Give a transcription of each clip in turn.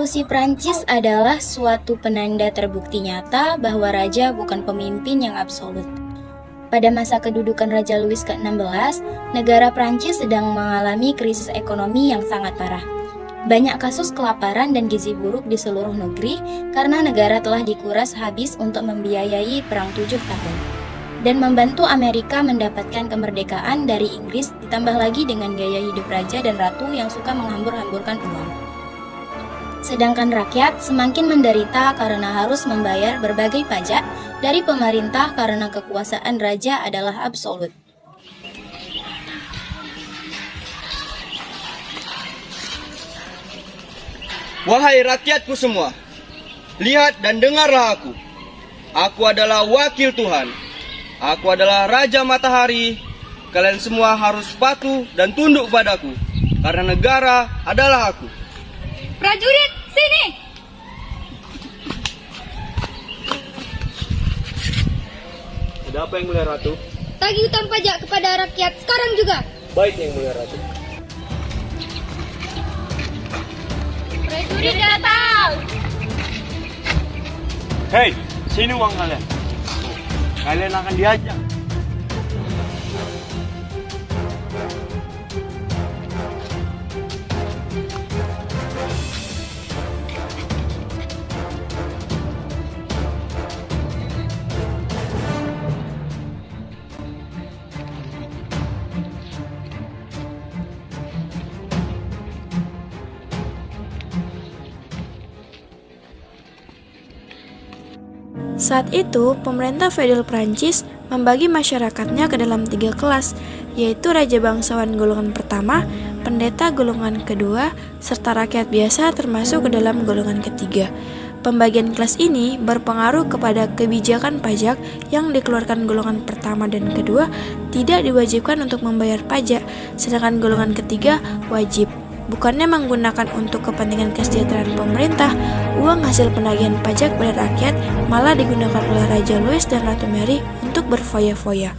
Revolusi Prancis adalah suatu penanda terbukti nyata bahwa raja bukan pemimpin yang absolut. Pada masa kedudukan Raja Louis ke-16, negara Prancis sedang mengalami krisis ekonomi yang sangat parah. Banyak kasus kelaparan dan gizi buruk di seluruh negeri karena negara telah dikuras habis untuk membiayai Perang 7 tahun. Dan membantu Amerika mendapatkan kemerdekaan dari Inggris, ditambah lagi dengan gaya hidup raja dan ratu yang suka menghambur-hamburkan uang. Sedangkan rakyat semakin menderita karena harus membayar berbagai pajak dari pemerintah karena kekuasaan raja adalah absolut. Wahai rakyatku semua, lihat dan dengarlah aku. Aku adalah wakil Tuhan. Aku adalah Raja Matahari. Kalian semua harus patuh dan tunduk padaku, karena negara adalah aku. Prajurit, sini! Ada apa yang mulia Ratu? Tagih hutang pajak kepada rakyat sekarang juga. Baik yang mulia Ratu. Prajurit datang! Hei, sini uang kalian. Kalian akan diajak. Saat itu, pemerintah federal Prancis membagi masyarakatnya ke dalam 3 kelas, yaitu Raja Bangsawan golongan pertama, pendeta golongan kedua, serta rakyat biasa termasuk ke dalam golongan ketiga. Pembagian kelas ini berpengaruh kepada kebijakan pajak yang dikeluarkan golongan pertama dan kedua tidak diwajibkan untuk membayar pajak, sedangkan golongan ketiga wajib. Bukannya menggunakan untuk kepentingan kesejahteraan pemerintah, uang hasil penagihan pajak pada rakyat malah digunakan oleh Raja Louis dan Ratu Mary untuk berfoya-foya.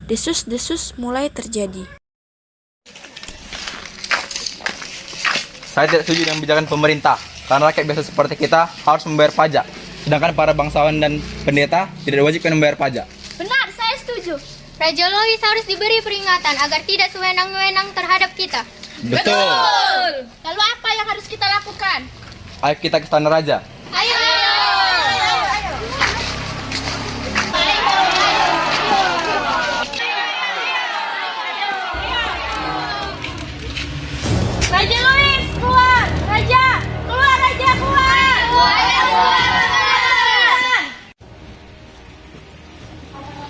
Desus-desus mulai terjadi. Saya tidak setuju dengan kebijakan pemerintah, karena rakyat biasa seperti kita harus membayar pajak, sedangkan para bangsawan dan pendeta tidak diwajibkan membayar pajak. Benar, saya setuju. Raja Louis harus diberi peringatan agar tidak sewenang-wenang terhadap kita. Betul! Lalu apa yang harus kita lakukan? Ayo kita ke istana raja. Ayo! Raja Louis, keluar! Raja! Keluar, Raja, keluar!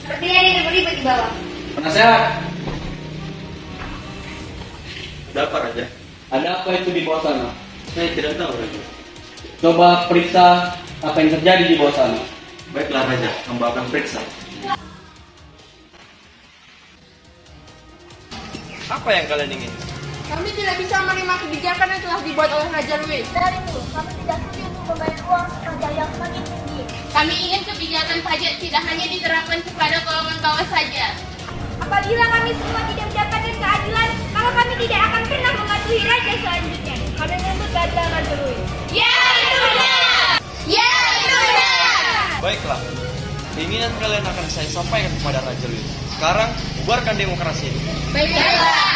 Sepertinya ini ribut-ribut di bawah. Penasehat, Ada apa Raja? ada apa itu di bawah sana? Saya tidak tahu Raja. Coba periksa apa yang terjadi di bawah sana. Baiklah Raja, hamba akan periksa. Apa yang kalian ingin? Kami tidak bisa menerima kebijakan yang telah dibuat oleh Raja Louis. Dari itu, kami tidak setuju untuk membayar uang pajak yang semakin tinggi. Kami ingin kebijakan pajak tidak hanya diterapkan kepada golongan bawah saja. Apabila kami semua tidak mendapatkan keadilan, maka kami tidak akan pernah mematuhi raja selanjutnya. Kami menuntut keadilan Raja Louis. Ya, itu benar! Ya, itu benar! Baiklah, keinginan kalian akan saya sampaikan kepada Raja Louis. Sekarang, bubarkan demokrasi ini. Baiklah.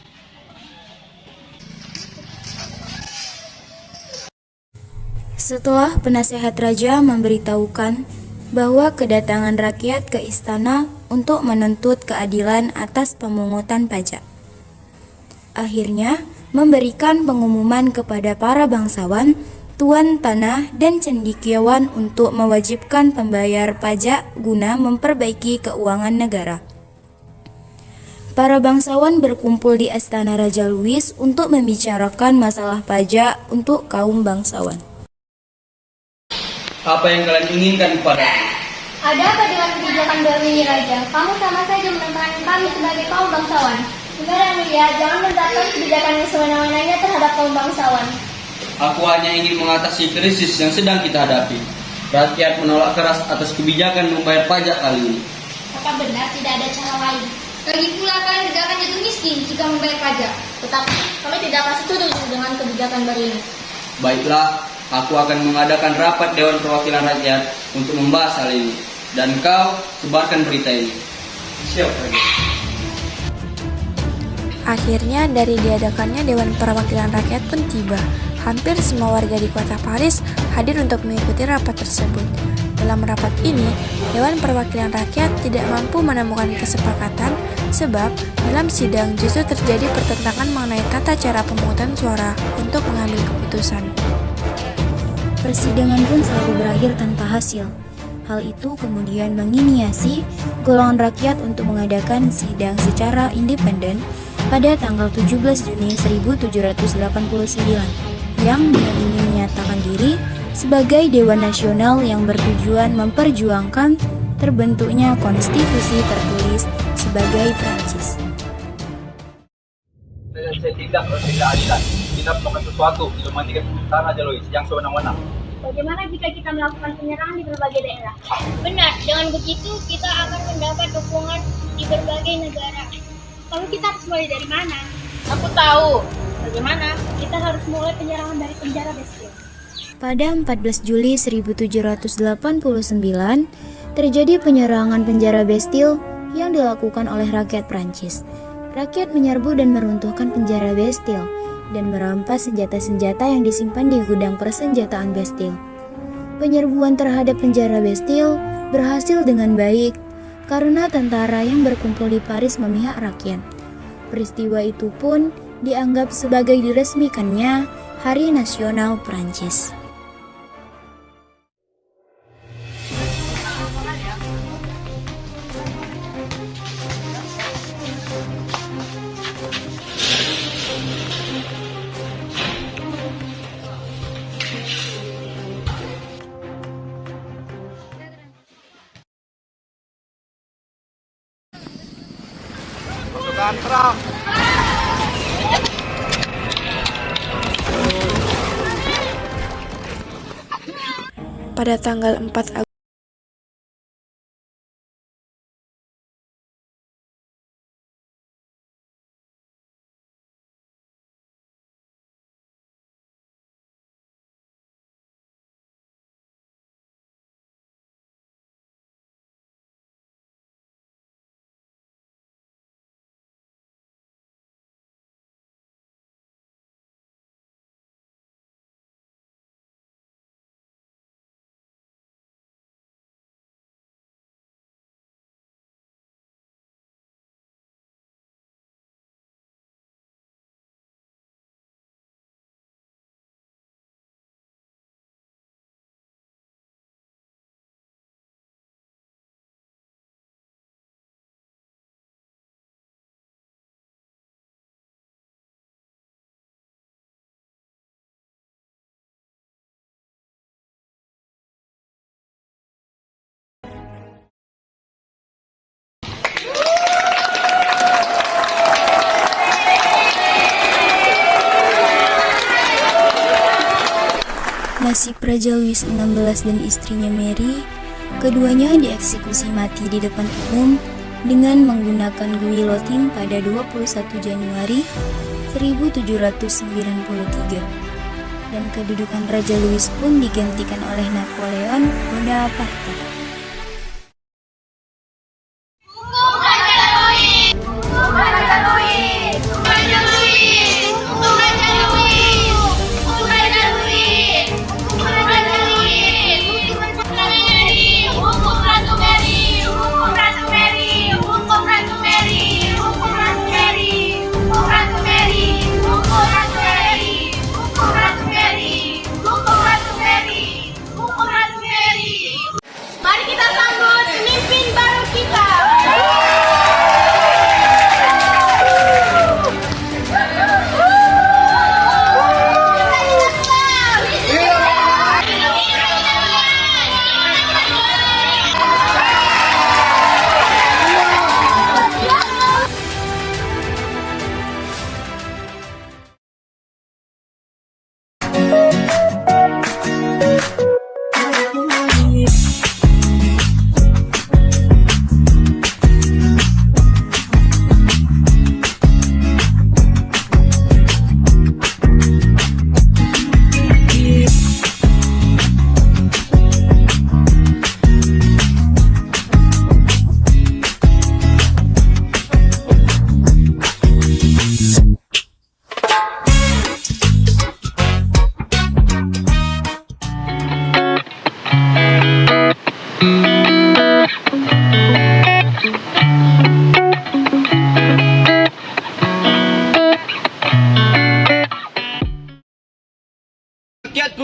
Setelah penasehat raja memberitahukan bahwa kedatangan rakyat ke istana untuk menuntut keadilan atas pemungutan pajak, akhirnya memberikan pengumuman kepada para bangsawan, tuan tanah, dan cendekiawan untuk mewajibkan pembayar pajak guna memperbaiki keuangan negara. Para bangsawan berkumpul di istana Raja Louis untuk membicarakan masalah pajak untuk kaum bangsawan. Apa yang kalian inginkan kepadaku? Ada apa dengan kebijakan baru ini, Raja? Kamu sama saja menentang kami sebagai kaum bangsawan. Benar yang mulia, jangan menerapkan kebijakan yang sewenang-wenangnya terhadap kaum bangsawan. Aku hanya ingin mengatasi krisis yang sedang kita hadapi. Rakyat menolak keras atas kebijakan membayar pajak kali ini. Apa benar tidak ada cara lain? Lagi pula kalian tidak akan jatuh miskin jika membayar pajak. Tetapi kami tidak akan setuju dengan kebijakan baru ini. Baiklah, aku akan mengadakan rapat Dewan Perwakilan Rakyat untuk membahas hal ini. Dan kau sebarkan berita ini. Siap, Rakyat. Akhirnya dari diadakannya Dewan Perwakilan Rakyat pun tiba. Hampir semua warga di kota Paris hadir untuk mengikuti rapat tersebut. Dalam rapat ini, Dewan Perwakilan Rakyat tidak mampu menemukan kesepakatan sebab dalam sidang justru terjadi pertentangan mengenai tata cara pemungutan suara untuk mengambil keputusan. Persidangan pun selalu berakhir tanpa hasil. Hal itu kemudian menginisiasi golongan rakyat untuk mengadakan sidang secara independen pada tanggal 17 Juni 1789 yang ingin menyatakan diri sebagai Dewan Nasional yang bertujuan memperjuangkan terbentuknya konstitusi tertulis sebagai Prancis. Saya tindak ketidakadilan. Kita melakukan sesuatu untuk menggantikan pemerintahan Raja Louis yang sewenang-wenang. Bagaimana jika kita melakukan penyerangan di berbagai daerah? Benar, dengan begitu kita akan mendapat dukungan di berbagai negara. Lalu kita harus mulai dari mana? Aku tahu. Bagaimana? Kita harus mulai penyerangan dari penjara Bastille. Pada 14 Juli 1789, terjadi penyerangan penjara Bastille yang dilakukan oleh rakyat Prancis. Rakyat menyerbu dan meruntuhkan penjara Bastille dan merampas senjata-senjata yang disimpan di gudang persenjataan Bastille. Penyerbuan terhadap penjara Bastille berhasil dengan baik karena tentara yang berkumpul di Paris memihak rakyat. Peristiwa itu pun dianggap sebagai diresmikannya Hari Nasional Prancis. Pasukan perang. Pada tanggal 4 Agustus Nasib Raja Louis XVI dan istrinya Mary, keduanya dieksekusi mati di depan umum dengan menggunakan guillotine pada 21 Januari 1793. Dan kedudukan Raja Louis pun digantikan oleh Napoleon Bonaparte.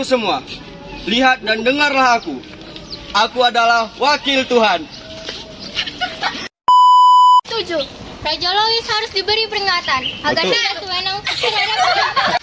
rakyatku semua, lihat dan dengarlah aku. Aku adalah wakil Tuhan. 7. Raja Louis harus diberi peringatan agar Betul. tidak sewenang terhadap